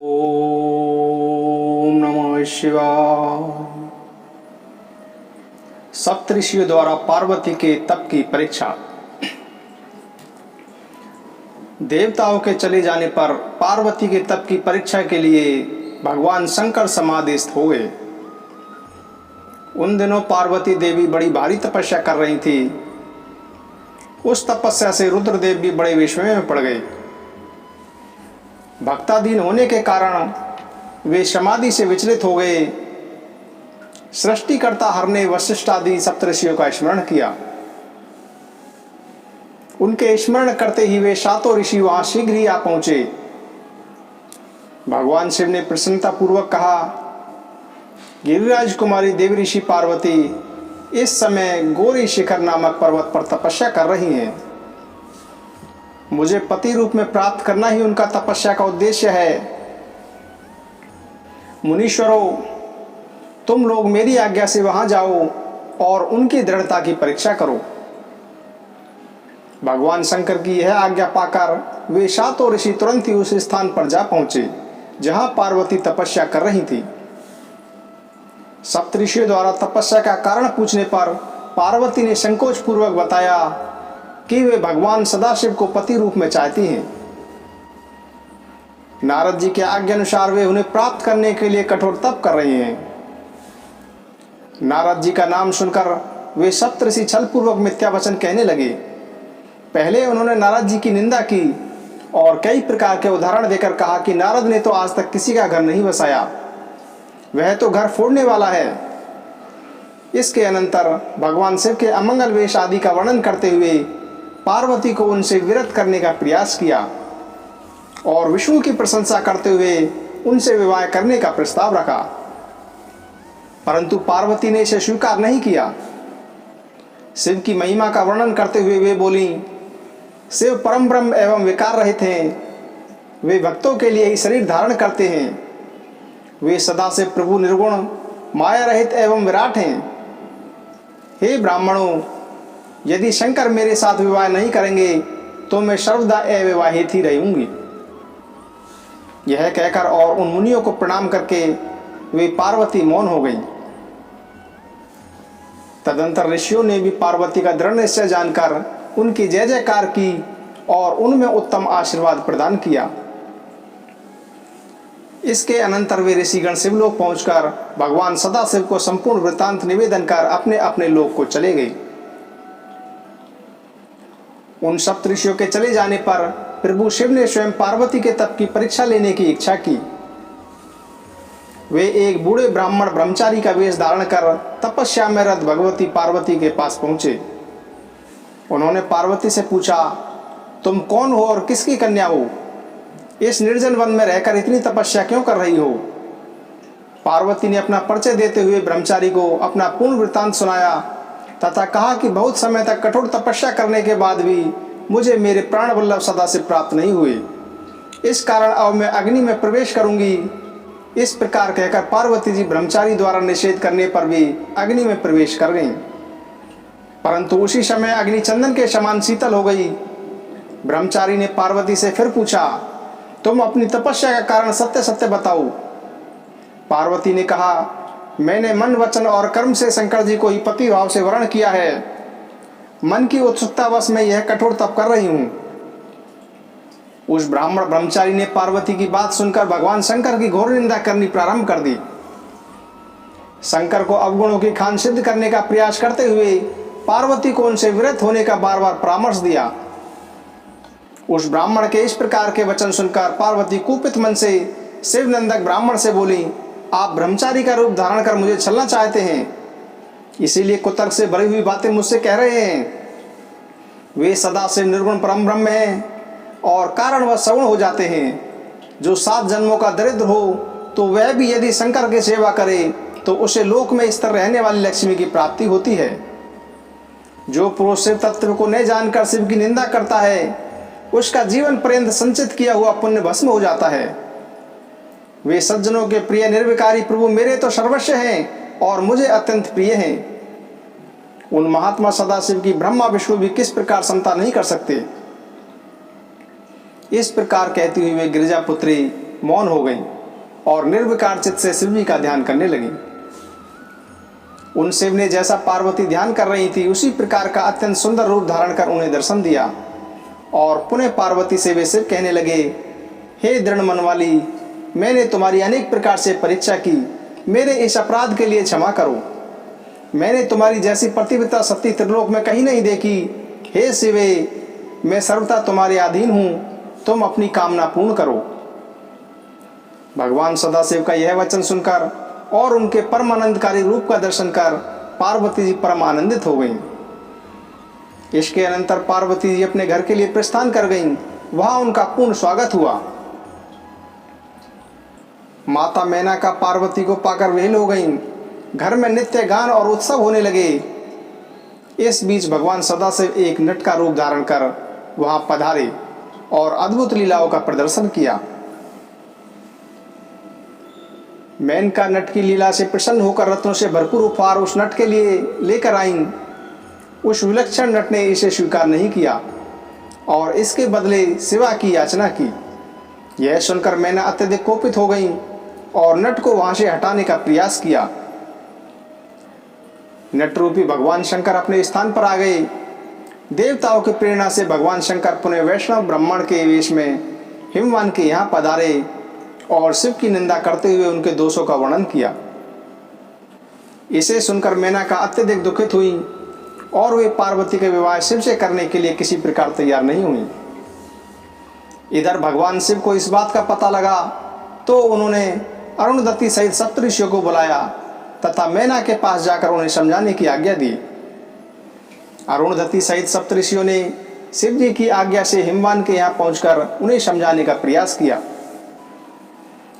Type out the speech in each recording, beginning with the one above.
ओम नमः शिवाय। सप्तऋषियों द्वारा पार्वती के तप की परीक्षा। देवताओं के चले जाने पर पार्वती के तप की परीक्षा के लिए भगवान शंकर समाधिस्थ हो गए। उन दिनों पार्वती देवी बड़ी भारी तपस्या कर रही थी। उस तपस्या से रुद्रदेव भी बड़े विस्मय में पड़ गए। भक्ताधीन होने के कारण वे समाधि से विचलित हो गए। सृष्टिकर्ता हर ने वशिष्ठ आदि सप्तऋषियों का स्मरण किया। उनके स्मरण करते ही वे सातों ऋषि वहां शीघ्र ही आ पहुंचे। भगवान शिव ने प्रसन्नता पूर्वक कहा, गिरिराज कुमारी देवी ऋषि पार्वती इस समय गौरी शिखर नामक पर्वत पर तपस्या कर रही हैं। मुझे पति रूप में प्राप्त करना ही उनका तपस्या का उद्देश्य है। मुनीश्वरों, तुम लोग मेरी आज्ञा से वहां जाओ और उनकी दृढ़ता की परीक्षा करो। भगवान शंकर की यह आज्ञा पाकर वे सातों ऋषि तुरंत ही उस स्थान पर जा पहुंचे जहां पार्वती तपस्या कर रही थी। सप्तऋषियों द्वारा तपस्या का कारण पूछने पर पार्वती ने संकोच पूर्वक बताया कि वे भगवान सदाशिव को पति रूप में चाहती हैं। नारद जी के आज्ञा अनुसार वे उन्हें प्राप्त करने के लिए कठोर तप कर रहे हैं। नारद जी का नाम सुनकर वे सप्तऋषि छल पूर्वक मिथ्या वचन कहने लगे। पहले उन्होंने नारद जी की निंदा की और कई प्रकार के उदाहरण देकर कहा कि नारद ने तो आज तक किसी का घर नहीं बसाया, वह तो घर फोड़ने वाला है। इसके अनंतर भगवान शिव के अमंगल वेश आदि का वर्णन करते हुए पार्वती को उनसे विरत करने का प्रयास किया और विष्णु की प्रशंसा करते हुए उनसे विवाह करने का प्रस्ताव रखा, परंतु पार्वती ने इसे स्वीकार नहीं किया। शिव की महिमा का वर्णन करते हुए वे बोली, शिव परम ब्रह्म एवं विकार रहित हैं। वे भक्तों के लिए ही शरीर धारण करते हैं। वे सदा से प्रभु निर्गुण माया रहित एवं विराट हैं। हे ब्राह्मणों, यदि शंकर मेरे साथ विवाह नहीं करेंगे तो मैं सर्वदा अविवाहित ही रहूंगी। यह कहकर और उन मुनियों को प्रणाम करके वे पार्वती मौन हो गई। तदंतर ऋषियों ने भी पार्वती का दृढ़ निश्चय जानकर उनकी जय जयकार की और उनमें उत्तम आशीर्वाद प्रदान किया। इसके अनंतर वे ऋषिगण शिवलोक पहुंचकर भगवान सदाशिव को संपूर्ण वृत्तांत निवेदन कर अपने अपने लोक को चले गए। उन सप्तऋषियों के चले जाने पर प्रभु शिव ने स्वयं पार्वती के तप की परीक्षा लेने की इच्छा की। वे एक बूढ़े ब्राह्मण ब्रह्मचारी का वेश धारण कर तपस्या में रत भगवती पार्वती के पास पहुंचे। उन्होंने पार्वती से पूछा, तुम कौन हो और किसकी कन्या हो? इस निर्जन वन में रहकर इतनी तपस्या क्यों कर रही हो? पार्वती ने अपना परिचय देते हुए ब्रह्मचारी को अपना पूर्ण वृत्तांत सुनाया तथा कहा कि बहुत समय तक कठोर तपस्या करने के बाद भी मुझे मेरे प्राण वल्लभ सदाशिव प्राप्त नहीं हुए। इस कारण अब मैं अग्नि में प्रवेश करूंगी। इस प्रकार कहकर पार्वती जी ब्रह्मचारी द्वारा निषेध करने पर भी अग्नि में प्रवेश कर गईं, परंतु उसी समय अग्नि चंदन के समान शीतल हो गई। ब्रह्मचारी ने पार्वती से फिर पूछा, तुम अपनी तपस्या का कारण सत्य सत्य बताओ। पार्वती ने कहा, मैंने मन वचन और कर्म से शंकर जी को ही पति भाव से वर्ण किया है। मन की उत्सुकतावश मैं यह कठोर तप कर रही हूं। उस ब्राह्मण ब्रह्मचारी ने पार्वती की बात सुनकर भगवान शंकर की घोर निंदा करनी प्रारंभ कर दी। शंकर को अवगुणों की खान सिद्ध करने का प्रयास करते हुए पार्वती को उनसे विरत होने का बार बार परामर्श दिया। उस ब्राह्मण के इस प्रकार के वचन सुनकर पार्वती कुपित मन से शिवनंदक ब्राह्मण से बोली, आप ब्रह्मचारी का रूप धारण कर मुझे छलना चाहते हैं, इसीलिए कुतर्क से भरी हुई बातें मुझसे कह रहे हैं। वे सदा से निर्गुण परम ब्रह्म हैं और कारण व सगुण हो जाते हैं। जो 7 जन्मों का दरिद्र हो तो वह भी यदि शंकर की सेवा करे तो उसे लोक में स्थिर रहने वाली लक्ष्मी की प्राप्ति होती है। जो पुरुष शिव तत्व को न जानकर शिव की निंदा करता है उसका जीवन पर्यंत संचित किया हुआ पुण्य भस्म हो जाता है। वे सज्जनों के प्रिय निर्विकारी प्रभु मेरे तो सर्वस्व हैं और मुझे अत्यंत प्रिय हैं। उन महात्मा सदाशिव की ब्रह्मा विष्णु भी किस प्रकार समता नहीं कर सकते। इस प्रकार कहती हुई वे गिरिजा पुत्री मौन हो गईं और निर्विकार चित्त से शिव जी का ध्यान करने लगीं। उन शिव ने जैसा पार्वती ध्यान कर रही थी उसी प्रकार का अत्यंत सुंदर रूप धारण कर उन्हें दर्शन दिया और पुनः पार्वती से वे शिव कहने लगे, हे दृढ़ मन वाली, मैंने तुम्हारी अनेक प्रकार से परीक्षा की, मेरे इस अपराध के लिए क्षमा करो। मैंने तुम्हारी जैसी पतिव्रता सती त्रिलोक में कहीं नहीं देखी। हे शिवे, मैं सर्वथा तुम्हारे अधीन हूँ, तुम अपनी कामना पूर्ण करो। भगवान सदाशिव का यह वचन सुनकर और उनके परम आनंदकारी रूप का दर्शन कर पार्वती जी परम आनंदित हो गईं। इसके अनंतर पार्वती जी अपने घर के लिए प्रस्थान कर गईं। वहां उनका पूर्ण स्वागत हुआ। माता मैना का पार्वती को पाकर वेल हो गईं। घर में नित्य गान और उत्सव होने लगे। इस बीच भगवान सदाशिव एक नट का रूप धारण कर वहां पधारे और अद्भुत लीलाओं का प्रदर्शन किया। मेनका नट की लीला से प्रसन्न होकर रत्नों से भरपूर उपहार उस नट के लिए लेकर आईं। उस विलक्षण नट ने इसे स्वीकार नहीं किया और इसके बदले सेवा की याचना की। यह सुनकर मैना अत्यधिक कोपित हो गई और नट को वहां से हटाने का प्रयास किया। नट रूपी भगवान शंकर अपने स्थान पर आ गए। देवताओं की प्रेरणा से भगवान शंकर पुनः वैष्णव ब्राह्मण के वेश में हिमवान के यहाँ पधारे और शिव की निंदा करते हुए उनके दोषों का वर्णन किया। इसे सुनकर मैना का अत्यधिक दुखित हुई और वे पार्वती के विवाह शिव से करने के लिए किसी प्रकार तैयार नहीं हुई। इधर भगवान शिव को इस बात का पता लगा तो उन्होंने अरुणधति सहित सप्तऋषियों को बुलाया तथा मैना के पास जाकर उन्हें समझाने की आज्ञा दी। अरुणधति सहित सप्तऋषियों ने शिव जी की आज्ञा से हिमवान के यहाँ पहुंचकर उन्हें समझाने का प्रयास किया।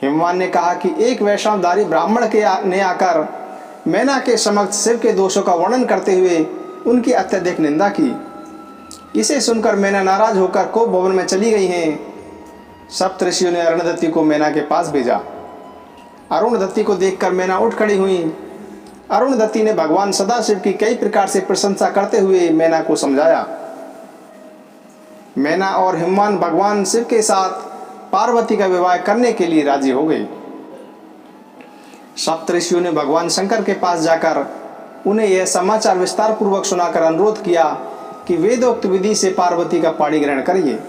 हिमवान ने कहा कि एक वैष्णवधारी ब्राह्मण ने आकर मैना के समक्ष शिव के दोषों का वर्णन करते हुए उनकी अत्यधिक निंदा की। इसे सुनकर मैना नाराज होकर कोप भवन में चली गई हैं। सप्तऋषियों ने अरुणधति को मैना के पास भेजा। अरुणधति को देखकर मैना उठ खड़ी हुई। अरुणधति ने भगवान सदाशिव की कई प्रकार से प्रशंसा करते हुए मैना को समझाया। मैना और हिमवान भगवान शिव के साथ पार्वती का विवाह करने के लिए राजी हो गए। सप्तऋषियों ने भगवान शंकर के पास जाकर उन्हें यह समाचार विस्तार पूर्वक सुनाकर अनुरोध किया कि वेदोक्त विधि से पार्वती का पाणी ग्रहण करिए।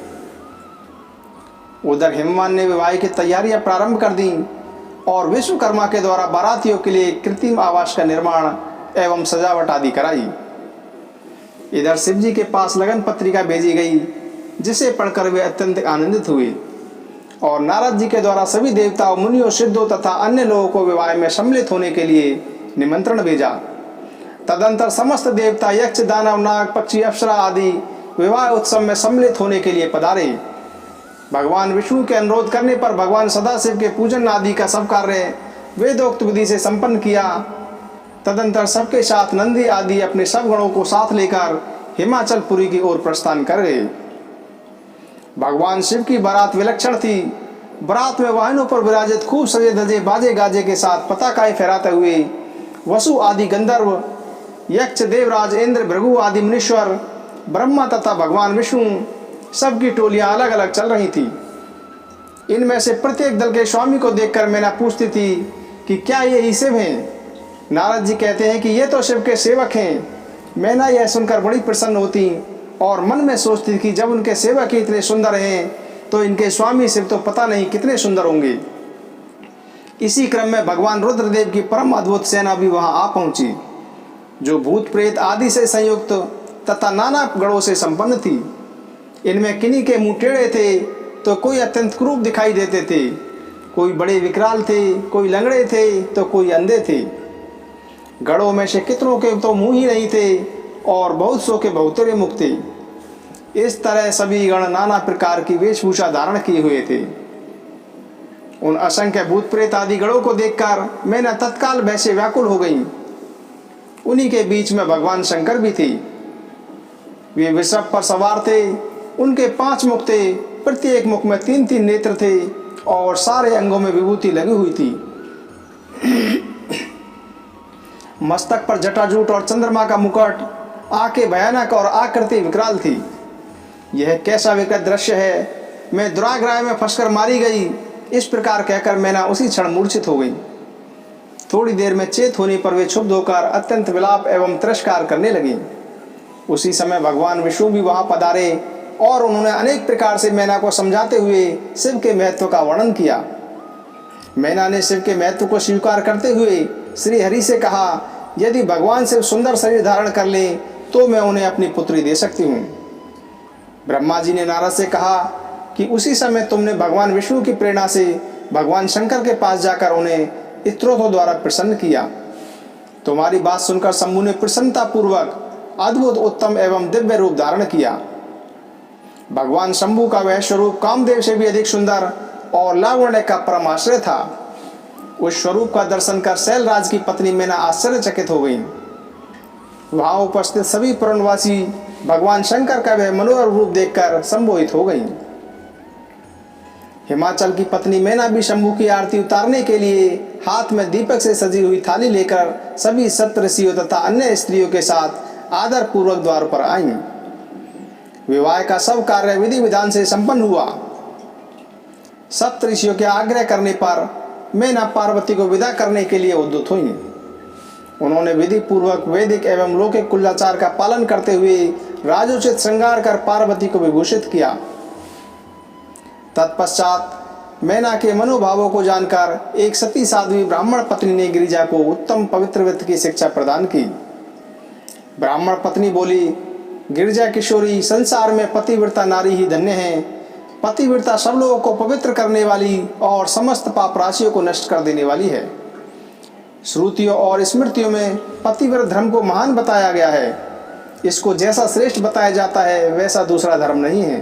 उधर हिमवान ने विवाह की तैयारियां प्रारंभ कर दी और विश्वकर्मा के द्वारा बारातियों के लिए कृत्रिम आवास का निर्माण एवं सजावट आदि कराई। इधर शिव जी के पास लगन पत्रिका भेजी गई जिसे पढ़कर वे अत्यंत आनंदित हुए और नारद जी के द्वारा सभी देवताओं, मुनियों, सिद्धों तथा अन्य लोगों को विवाह में सम्मिलित होने के लिए निमंत्रण भेजा। तदंतर समस्त देवता, यक्ष, दानव, नाग, पक्षी, अप्सरा आदि विवाह उत्सव में सम्मिलित होने के लिए पधारे। भगवान विष्णु के अनुरोध करने पर भगवान सदाशिव के पूजन आदि का सब कार्य वेदोक्त विधि से संपन्न किया। तदंतर सबके साथ नंदी आदि अपने सब गणों को साथ लेकर हिमाचल पुरी की ओर प्रस्थान कर गए। भगवान शिव की बारात विलक्षण थी। बारात में वाहनों पर विराजित खूब सजे धजे बाजे गाजे के साथ पताकाएं फहराते हुए वसु आदि गंधर्व, यक्ष, देवराज, इंद्र, भृगु आदि मुनीश्वर, ब्रह्मा तथा भगवान विष्णु सबकी टोलियां अलग अलग चल रही थी। इनमें से प्रत्येक दल के स्वामी को देखकर मैना पूछती थी कि क्या ये शिव हैं? नारद जी कहते हैं कि ये तो शिव के सेवक हैं। मैना यह सुनकर बड़ी प्रसन्न होती और मन में सोचती कि जब उनके सेवक ही इतने सुंदर हैं तो इनके स्वामी शिव तो पता नहीं कितने सुंदर होंगे। इसी क्रम में भगवान रुद्रदेव की परम अद्भुत सेना भी वहां आ पहुंची, जो भूत प्रेत आदि से संयुक्त तथा नाना गणों से संपन्न थी। इनमें किन्हीं के मुंह टेढ़े थे तो कोई अत्यंत क्रूप दिखाई देते थे, कोई बड़े विकराल थे, कोई लंगड़े थे तो कोई अंधे थे। गणों में से कितनों के तो मुंह ही नहीं थे और बहुत सौ के बहुतेरे मुख थे। इस तरह सभी गण नाना प्रकार की वेशभूषा धारण किए हुए थे। उन असंख्य भूत प्रेत आदि गणों को देखकर मैंने तत्काल भय से व्याकुल हो गई। उन्हीं के बीच में भगवान शंकर भी थे। वे वृषभ पर सवार थे। उनके 5 मुख थे, प्रत्येक मुख में 3-3 नेत्र थे और सारे अंगों में विभूति लगी हुई थी। मस्तक पर जटाजूट और चंद्रमा का मुकुट, आंखें भयानक और आकृति विकराल थी। यह कैसा विकट दृश्य है। मैं दुराग्रह में फंसकर मारी गई। इस प्रकार कहकर मैना उसी क्षण मूर्छित हो गई। थोड़ी देर में चेत होने पर वे क्षुब्ध होकर अत्यंत विलाप एवं तिरस्कार करने लगी। उसी समय भगवान विष्णु भी वहां पधारे और उन्होंने अनेक प्रकार से मैना को समझाते हुए शिव के महत्व का वर्णन किया। मैना ने शिव के महत्व को स्वीकार करते हुए श्री हरि से कहा, यदि भगवान शिव सुंदर शरीर धारण कर ले तो मैं उन्हें अपनी पुत्री दे सकती हूँ। ब्रह्मा जी ने नारद से कहा कि उसी समय तुमने भगवान विष्णु की प्रेरणा से भगवान शंकर के पास जाकर उन्हें स्तोत्रों द्वारा प्रसन्न किया। तुम्हारी बात सुनकर शंभु ने प्रसन्नता पूर्वक अद्भुत उत्तम एवं दिव्य रूप धारण किया। भगवान शंभु का वह स्वरूप कामदेव से भी अधिक सुंदर और लावण्य का परम आश्रय था। उस स्वरूप का दर्शन कर शैलराज की पत्नी मैना आश्चर्यचकित हो गई। वहां उपस्थित सभी पुरनवासी भगवान शंकर का वह मनोहर रूप देखकर सम्मोहित हो गई। हिमाचल की पत्नी मैना भी शंभु की आरती उतारने के लिए हाथ में दीपक से सजी हुई थाली लेकर सभी सप्त ऋषियों तथा अन्य स्त्रियों के साथ आदर पूर्वक द्वार पर आईं। विवाह का सब कार्य विधि विधान से संपन्न हुआ। सप्त ऋषियों के आग्रह करने पर मैना पार्वती को विदा करने के लिए उद्युत हुई। उन्होंने विधि पूर्वक वैदिक एवं लौकिक कुलाचार का पालन करते हुए राजोचित श्रृंगार कर पार्वती को विभूषित किया। तत्पश्चात मैना के मनोभावों को जानकर एक सती साध्वी ब्राह्मण पत्नी ने गिरिजा को उत्तम पवित्र व्रत की शिक्षा प्रदान की। ब्राह्मण पत्नी बोली, गिरिजा किशोरी, संसार में पतिव्रता नारी ही धन्य है। पतिव्रता सब लोगों को पवित्र करने वाली और समस्त पाप राशियों को नष्ट कर देने वाली है। श्रुतियों और स्मृतियों में पतिव्रत धर्म को महान बताया गया है। इसको जैसा श्रेष्ठ बताया जाता है वैसा दूसरा धर्म नहीं है।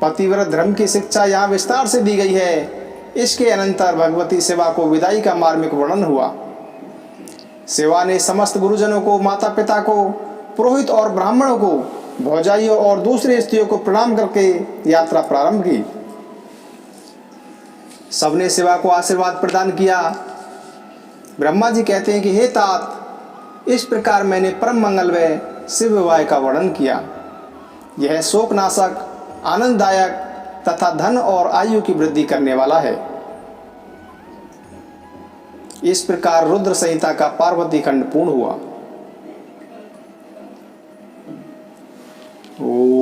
पतिव्रत धर्म की शिक्षा यहाँ विस्तार से दी गई है। इसके अनंतर भगवती शिवा को विदाई का मार्मिक वर्णन हुआ। शिवा ने समस्त गुरुजनों को, माता पिता को, पुरोहित और ब्राह्मणों को, भौजाइयों और दूसरी स्त्रियों को प्रणाम करके यात्रा प्रारंभ की। सबने शिवा को आशीर्वाद प्रदान किया। ब्रह्मा जी कहते हैं कि हे तात, इस प्रकार मैंने परम मंगलमय शिव विवाह का वर्णन किया। यह शोकनाशक, आनंददायक तथा धन और आयु की वृद्धि करने वाला है। इस प्रकार रुद्र संहिता का पार्वती खंड पूर्ण हुआ। ओम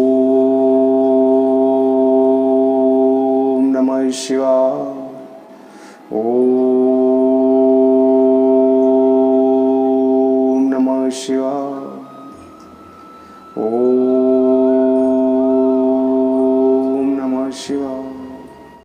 नमः शिवाय। ओम